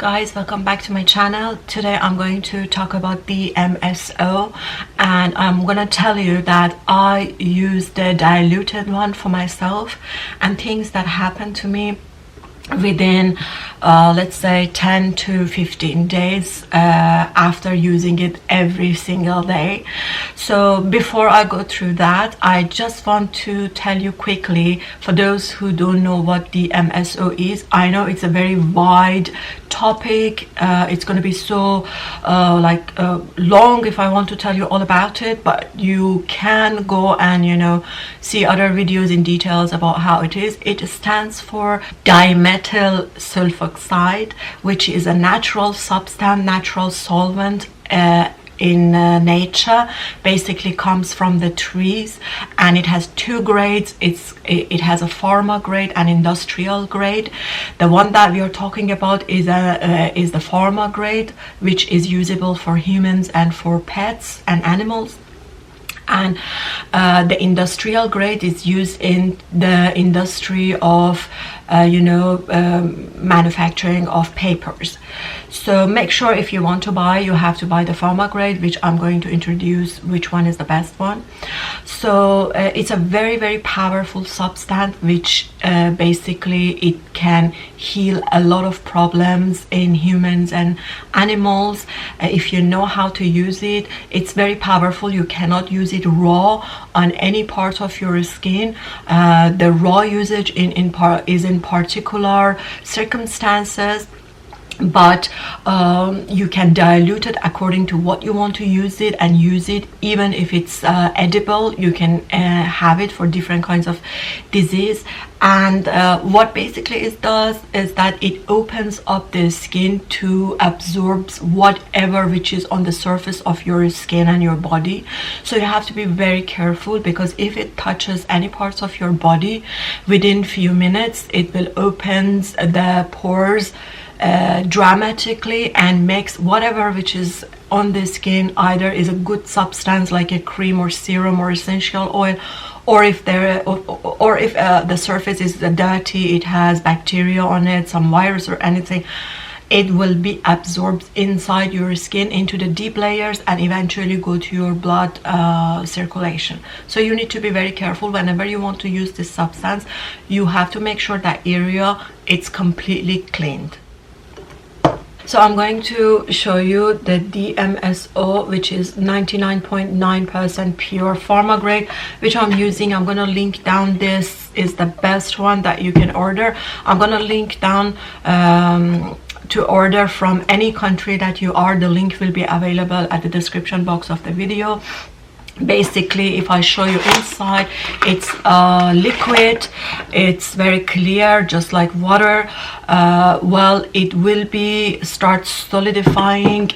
guys, welcome back to my channel. Today I'm going to talk about the DMSO, and I'm gonna tell you that I use the diluted one for myself and things that happen to me within let's say 10 to 15 days after using it every single day. So before I go through that, I just want to tell you quickly, for those who don't know what the DMSO is. I know it's a very wide topic. It's going to be so long if I want to tell you all about it, but you can go and see other videos in details about how it is. It stands for dimethyl sulfoxide, which is a natural substance, natural solvent in nature. Basically comes from the trees, and it has two grades. It has a pharma grade and industrial grade. The one that we are talking about is the pharma grade, which is usable for humans and for pets and animals. And the industrial grade is used in the industry of manufacturing of papers. So make sure if you want to buy, you have to buy the pharma grade, which I'm going to introduce which one is the best one. So it's a very, very powerful substance, which basically it can heal a lot of problems in humans and animals. If you know how to use it, it's very powerful. You cannot use it raw on any part of your skin. The raw usage is in particular circumstances, but you can dilute it according to what you want to use it, and use it even if it's edible. You can have it for different kinds of disease. And what basically it does is that it opens up the skin to absorb whatever which is on the surface of your skin and your body. So you have to be very careful, because if it touches any parts of your body, within few minutes it will open the pores dramatically and makes whatever which is on the skin, either is a good substance like a cream or serum or essential oil, or if the surface is dirty, it has bacteria on it, some virus or anything, it will be absorbed inside your skin into the deep layers and eventually go to your blood circulation. So you need to be very careful whenever you want to use this substance. You have to make sure that area it's completely cleaned. So I'm going to show you the DMSO, which is 99.9% pure pharma grade, which I'm using. I'm going to link down. This is the best one that you can order. I'm going to link down to order from any country that you are. The link will be available at the description box of the video. Basically, if I show you inside, it's liquid. It's very clear, just like water. Well, it will start solidifying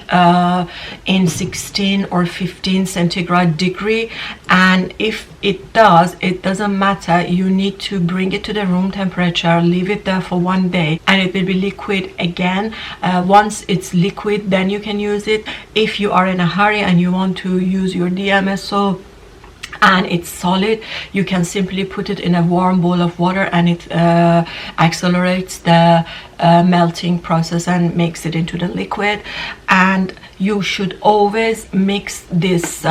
in 16 or 15 centigrade degree, and if it doesn't matter. You need to bring it to the room temperature, leave it there for 1 day, and it will be liquid again. Once it's liquid, then you can use it. If you are in a hurry and you want to use your DMSO and it's solid, you can simply put it in a warm bowl of water, and it accelerates the melting process and makes it into the liquid. And you should always mix this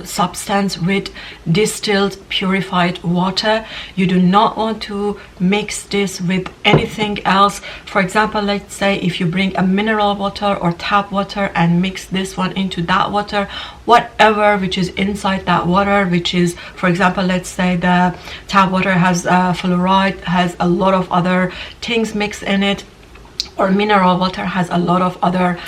substance with distilled purified water. You do not want to mix this with anything else. For example, let's say if you bring a mineral water or tap water and mix this one into that water, whatever which is inside that water, which is, for example, let's say the tap water has fluoride, has a lot of other things mixed in it, or mineral water has a lot of other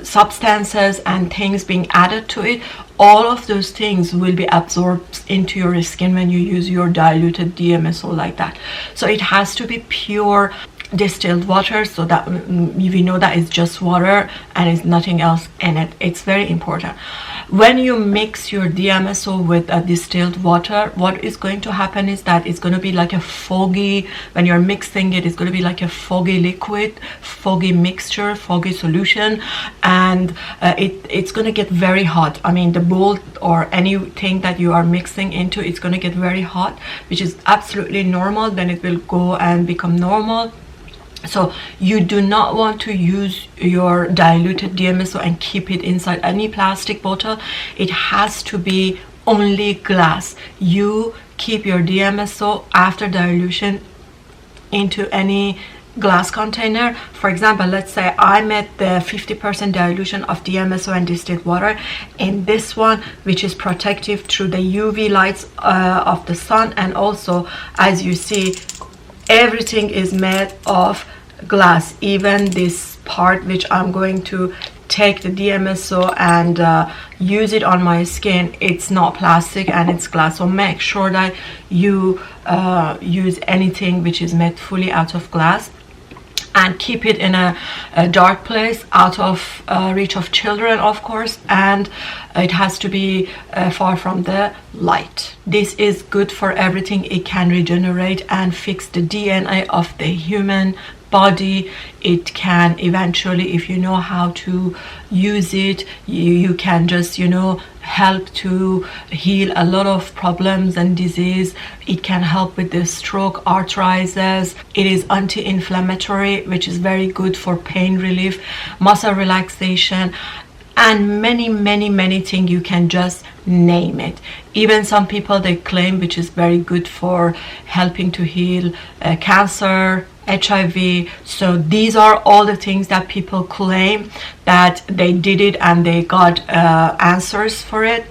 substances and things being added to it, all of those things will be absorbed into your skin when you use your diluted DMSO like that. So it has to be pure distilled water, so that we know that it's just water and it's nothing else in it. It's very important. When you mix your DMSO with a distilled water, what is going to happen is that it's going to be like a foggy, when you're mixing it, it's going to be like a foggy liquid, foggy mixture, foggy solution, and it's going to get very hot. I mean, the bowl or anything that you are mixing into, it's going to get very hot, which is absolutely normal. Then it will go and become normal. So you do not want to use your diluted DMSO and keep it inside any plastic bottle. It has to be only glass. You keep your DMSO after dilution into any glass container. For example, let's say I made the 50% dilution of DMSO and distilled water in this one, which is protective through the UV lights of the sun, and also, as you see, everything is made of glass. Even this part which I'm going to take the DMSO and use it on my skin, it's not plastic and it's glass. So make sure that you use anything which is made fully out of glass, and keep it in a dark place, out of reach of children, of course, and it has to be far from the light. This is good for everything. It can regenerate and fix the DNA of the human body. It can eventually, if you know how to use it, you can just, you know, help to heal a lot of problems and disease. It can help with the stroke, arthritis. It is anti-inflammatory, which is very good for pain relief, muscle relaxation, and many things. You can just name it. Even some people, they claim, which is very good for helping to heal cancer, HIV. So these are all the things that people claim that they did it and they got answers for it.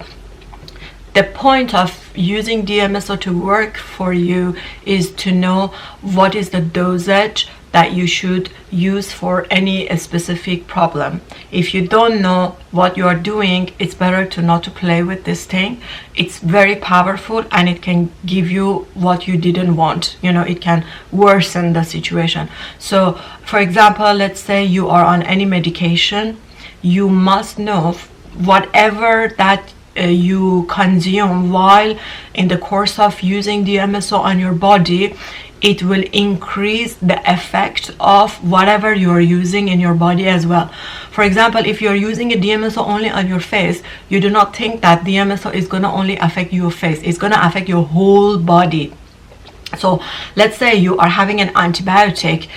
The point of using DMSO to work for you is to know what is the dosage that you should use for any specific problem. If you don't know what you are doing, it's better to not to play with this thing. It's very powerful and it can give you what you didn't want. You know, it can worsen the situation. So for example, let's say you are on any medication, you must know whatever that you consume while in the course of using DMSO on your body, it will increase the effect of whatever you're using in your body as well. For example, if you're using a DMSO only on your face, you do not think that DMSO is going to only affect your face. It's going to affect your whole body. So let's say you are having an antibiotic.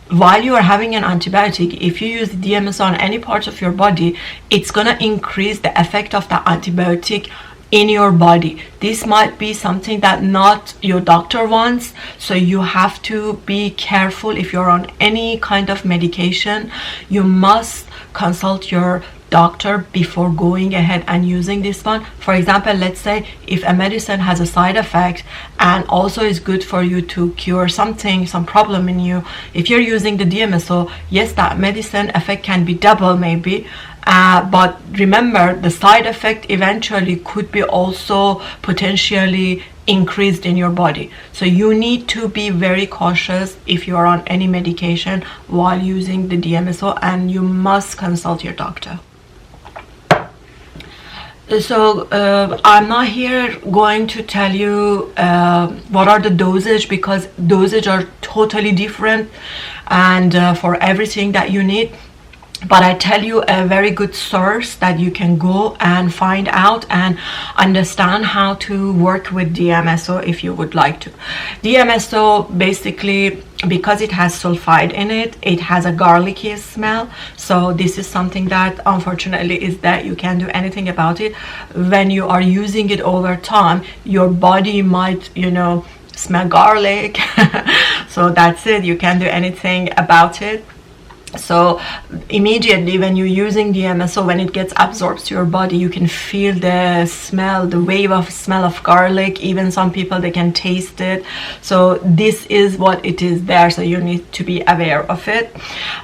While you are having an antibiotic, if you use DMSO on any part of your body, it's going to increase the effect of the antibiotic in your body. This might be something that not your doctor wants, so you have to be careful. If you're on any kind of medication, you must consult your doctor before going ahead and using this one. For example, let's say if a medicine has a side effect and also is good for you to cure something, some problem in you, if you're using the DMSO, yes, that medicine effect can be double maybe, but remember, the side effect eventually could be also potentially increased in your body. So you need to be very cautious if you are on any medication while using the DMSO, and you must consult your doctor. So I'm not here going to tell you what are the dosage, because dosage are totally different and for everything that you need. But I tell you a very good source that you can go and find out and understand how to work with DMSO if you would like to. DMSO, basically, because it has sulfide in it, it has a garlicky smell. So this is something that unfortunately is that you can't do anything about it. When you are using it over time, your body might, you know, smell garlic. So that's it. You can't do anything about it. So immediately when you're using DMSO, when it gets absorbed to your body, you can feel the smell, the wave of smell of garlic. Even some people, they can taste it. So this is what it is there. So you need to be aware of it.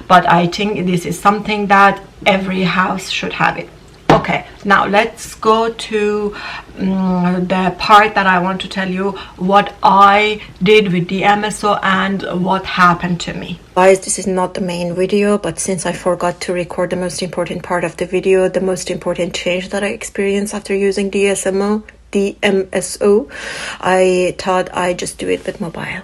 But I think this is something that every house should have it. Okay, now let's go to the part that I want to tell you what I did with DMSO and what happened to me. Guys, this is not the main video, but since I forgot to record the most important part of the video, the most important change that I experienced after using DMSO, I thought I'd just do it with mobile.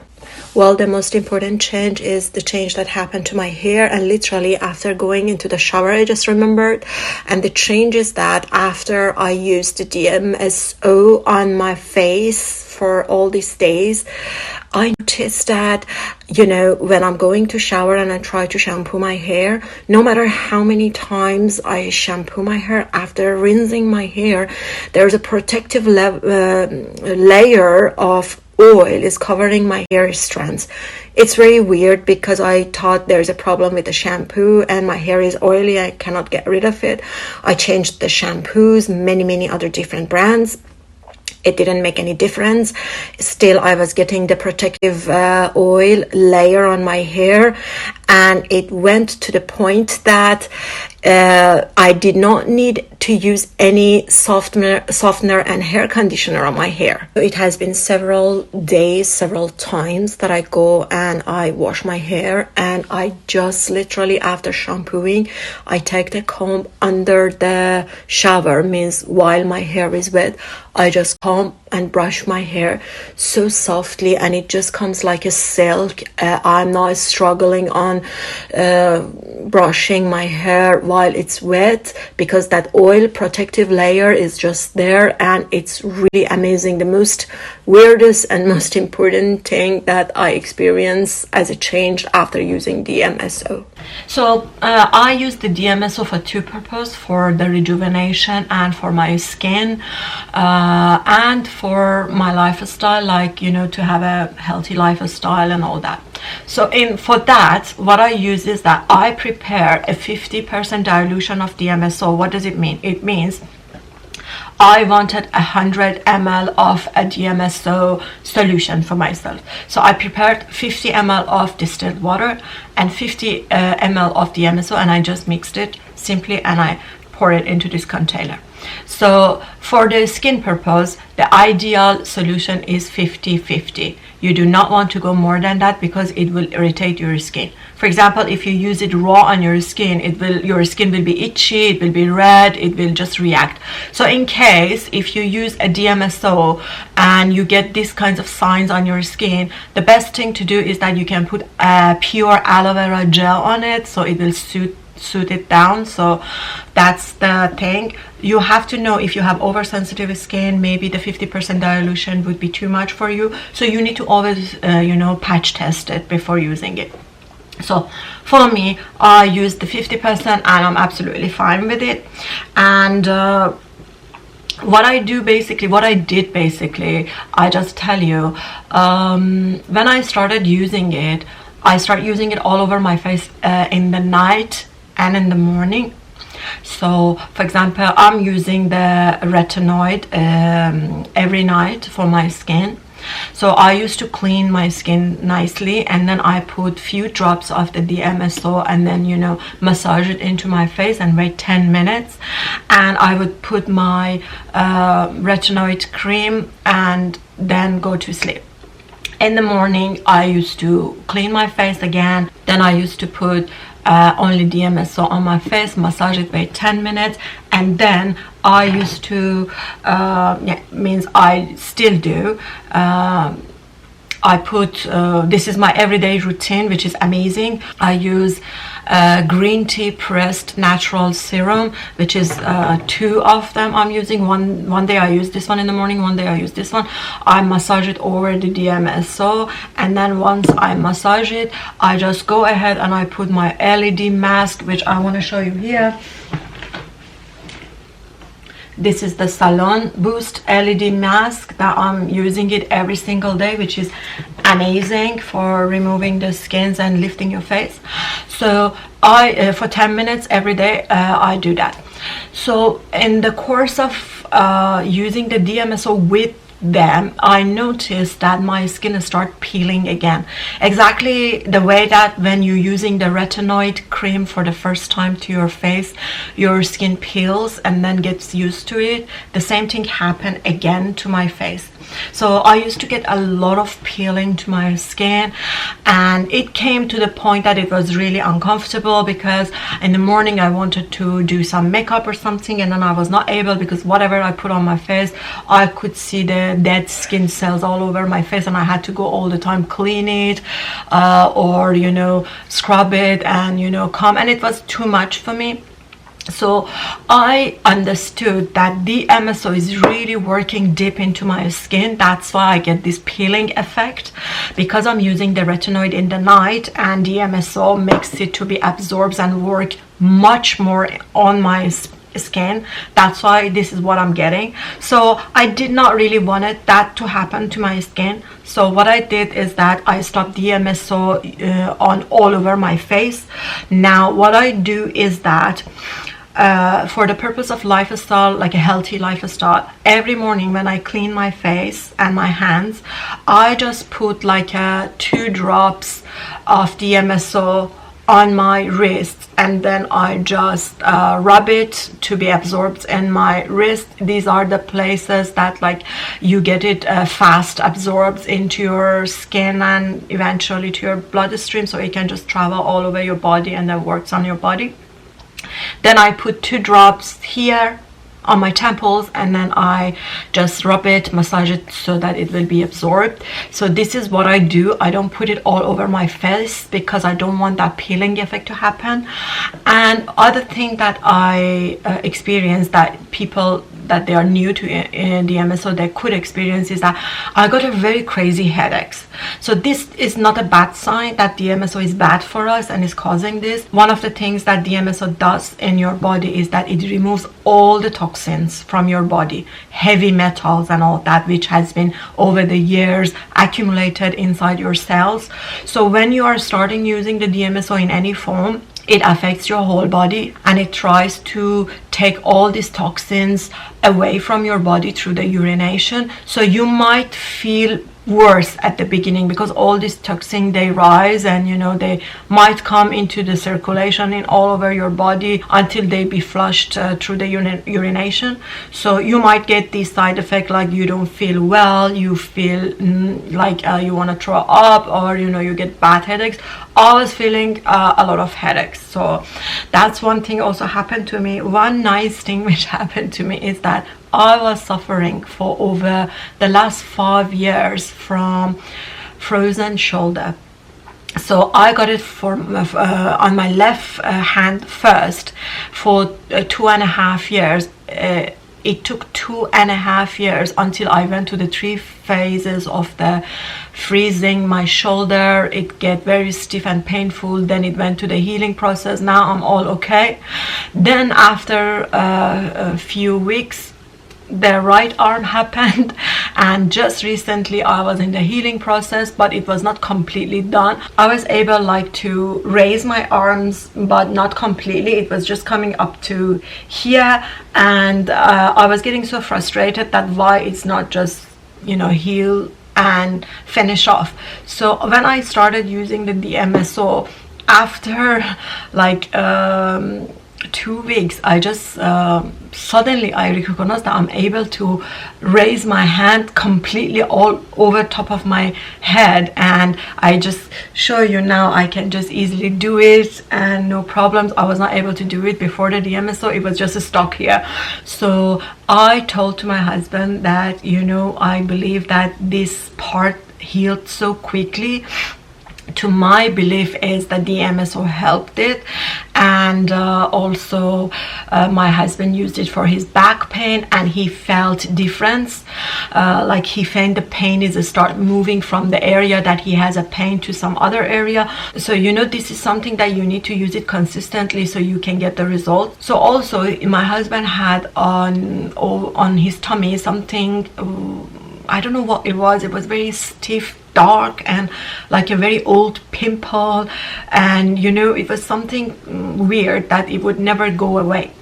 Well, the most important change is the change that happened to my hair, and literally after going into the shower, I just remembered. And the change is that after I used the DMSO on my face for all these days, I noticed that, when I'm going to shower and I try to shampoo my hair, no matter how many times I shampoo my hair, after rinsing my hair, there's a protective layer of oil is covering my hair strands. It's very weird because I thought there's a problem with the shampoo and my hair is oily. I cannot get rid of it. I changed the shampoos, many other different brands. It didn't make any difference. Still, I was getting the protective oil layer on my hair, and it went to the point that I did not need to use any softener and hair conditioner on my hair. It has been several days, several times that I go and I wash my hair, and I just literally, after shampooing, I take the comb under the shower, means while my hair is wet, I just comb and brush my hair so softly, and it just comes like a silk. I'm not struggling on brushing my hair while it's wet, because that oil protective layer is just there, and it's really amazing. The most weirdest and most important thing that I experienced as a change after using DMSO. So I use the DMSO for two purposes: for the rejuvenation and for my skin, and for my lifestyle, like to have a healthy lifestyle and all that. So for that, what I use is that I prepare a 50% dilution of DMSO. What does it mean? It means I wanted 100 ml of a DMSO solution for myself. So I prepared 50 ml of distilled water and 50 ml of DMSO, and I just mixed it simply and I pour it into this container. So for the skin purpose, the ideal solution is 50-50. You do not want to go more than that because it will irritate your skin. For example, if you use it raw on your skin, your skin will be itchy, it will be red, it will just react. So in case if you use a DMSO and you get these kinds of signs on your skin, the best thing to do is that you can put a pure aloe vera gel on it, so it will soothe it down. So that's the thing. You have to know if you have oversensitive skin, maybe the 50% dilution would be too much for you. So you need to always patch test it before using it. So for me, I use the 50% and I'm absolutely fine with it. And what I did basically, I just tell you, when I started using it, I start using it all over my face in the night and in the morning. So for example, I'm using the retinoid every night for my skin. So I used to clean my skin nicely, and then I put few drops of the DMSO and then massage it into my face and wait 10 minutes, and I would put my retinoid cream and then go to sleep. In the morning I used to clean my face again, then I used to put only DMSO on my face, massage it, wait 10 minutes, and then I used to means I still do, I put this is my everyday routine, which is amazing. I use green tea pressed natural serum, which is 2 of them I'm using. One day I use this one in the morning, one day I use this one. I massage it over the DMSO, and then once I massage it, I just go ahead and I put my LED mask, which I want to show you here. This is the Salon Boost LED mask that I'm using it every single day, which is amazing for removing the skins and lifting your face. So I for 10 minutes every day I do that. So in the course of using the DMSO with them, I noticed that my skin start peeling again, exactly the way that when you're using the retinoid cream for the first time to your face, your skin peels and then gets used to it. The same thing happened again to my face. So I used to get a lot of peeling to my skin, and it came to the point that it was really uncomfortable, because in the morning I wanted to do some makeup or something, and then I was not able, because whatever I put on my face, I could see the dead skin cells all over my face, and I had to go all the time clean it or scrub it and comb, and it was too much for me. So I understood that DMSO is really working deep into my skin. That's why I get this peeling effect, because I'm using the retinoid in the night, and DMSO makes it to be absorbed and work much more on my skin. That's why this is what I'm getting. So I did not really want that to happen to my skin. So what I did is that I stopped DMSO on all over my face. Now what I do is that for the purpose of lifestyle, like a healthy lifestyle, every morning when I clean my face and my hands, I just put like 2 drops of DMSO on my wrist, and then I just rub it to be absorbed in my wrist. These are the places that like you get it fast absorbed into your skin and eventually to your bloodstream, so it can just travel all over your body and then works on your body. Then I put 2 drops here on my temples, and then I just rub it, massage it so that it will be absorbed. So this is what I do. I don't put it all over my face because I don't want that peeling effect to happen. And other thing that I experienced that people that they are new to DMSO they could experience is that I got a very crazy headaches. So this is not a bad sign that DMSO is bad for us and is causing this. One of the things that DMSO does in your body is that it removes all the toxins from your body, heavy metals and all that, which has been over the years accumulated inside your cells. So when you are starting using the DMSO in any form, it affects your whole body, and it tries to take all these toxins away from your body through the urination. So you might feel worse at the beginning because all these toxins, they rise, and you know they might come into the circulation in all over your body until they be flushed through the urination. So you might get this side effect like you don't feel well, you feel like you want to throw up, or you know you get bad headaches. I was feeling a lot of headaches. So that's one thing also happened to me. One nice thing which happened to me is that I was suffering for over the last 5 years from frozen shoulder. So I got it on my left hand first for 2.5 years. It took 2.5 years until I went to the 3 phases of the freezing my shoulder. It get very stiff and painful. Then it went to the healing process. Now I'm all okay. Then after a few weeks, the right arm happened, and just recently I was in the healing process, but it was not completely done. I was able like to raise my arms, but not completely. It was just coming up to here, and I was getting so frustrated that why it's not just, you know, heal and finish off. So when I started using the DMSO, after like 2 weeks, I just suddenly I recognized that I'm able to raise my hand completely all over top of my head, and I just show you now I can just easily do it and no problems. I was not able to do it before the DMSO. It was just stuck here. So I told to my husband that, you know, I believe that this part healed so quickly. To my belief is that DMSO helped it, and also my husband used it for his back pain, and he felt difference. Like he found the pain is start moving from the area that he has a pain to some other area. So you know, this is something that you need to use it consistently so you can get the result. So also my husband had on his tummy something, I don't know what it was. It was very stiff, dark, and like a very old pimple, and you know, it was something weird that it would never go away.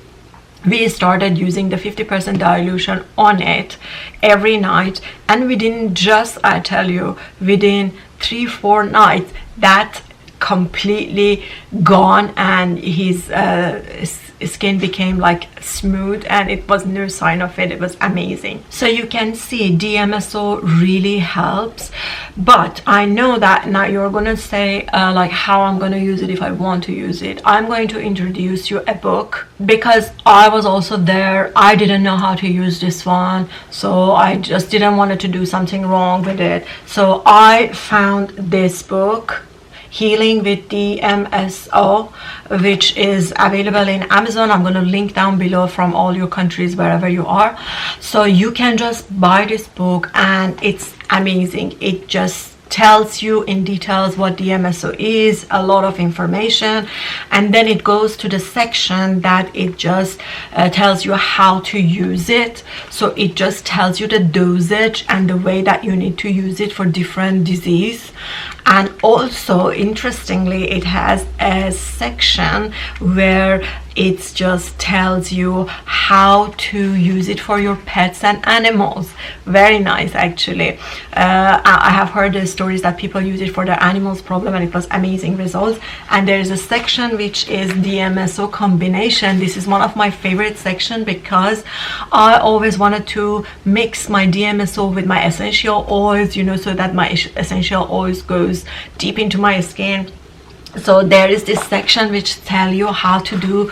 We started using the 50% dilution on it every night, and within just, I tell you, within 3-4 nights, that completely gone, and his skin became like smooth, and it was no sign of it. It was amazing. So you can see DMSO really helps. But I know that now you're gonna say like how I'm gonna use it if I want to use it. I'm going to introduce you a book, because I was also there. I didn't know how to use this one, so I just didn't want to do something wrong with it. So I found this book Healing with DMSO, which is available in Amazon. I'm going to link down below from all your countries, wherever you are. So you can just buy this book, and it's amazing. It just tells you in details what DMSO is, a lot of information, and then it goes to the section that it just tells you how to use it. So it just tells you the dosage and the way that you need to use it for different disease. And also, interestingly, it has a section where it just tells you how to use it for your pets and animals. Very nice, actually. I have heard the stories that people use it for their animals problem, and it was amazing results. And there is a section which is DMSO combination. This is one of my favorite sections because I always wanted to mix my DMSO with my essential oils, you know, so that my essential oils goes deep into my skin. So there is this section which tell you how to do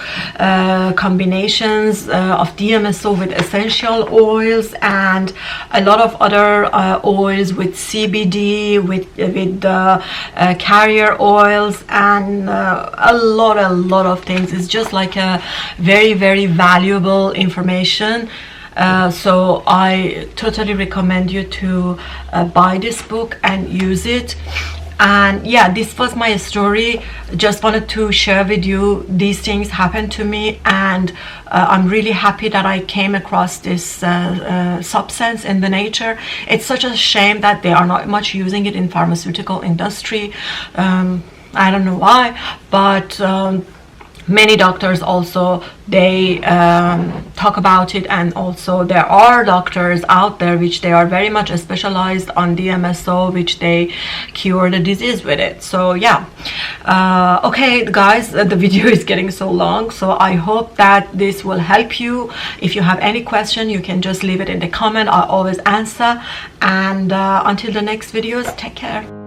combinations of DMSO with essential oils and a lot of other oils with CBD, with carrier oils, and a lot of things. It's just like a very, very valuable information. So I totally recommend you to buy this book and use it. And yeah, this was my story. Just wanted to share with you, these things happened to me, and I'm really happy that I came across this substance in the nature. It's such a shame that they are not much using it in pharmaceutical industry. I don't know why, but many doctors also, they talk about it, and also there are doctors out there which they are very much specialized on DMSO, which they cure the disease with it. So yeah, okay guys, the video is getting so long, so I hope that this will help you. If you have any question, you can just leave it in the comment. I'll always answer, and until the next videos, take care.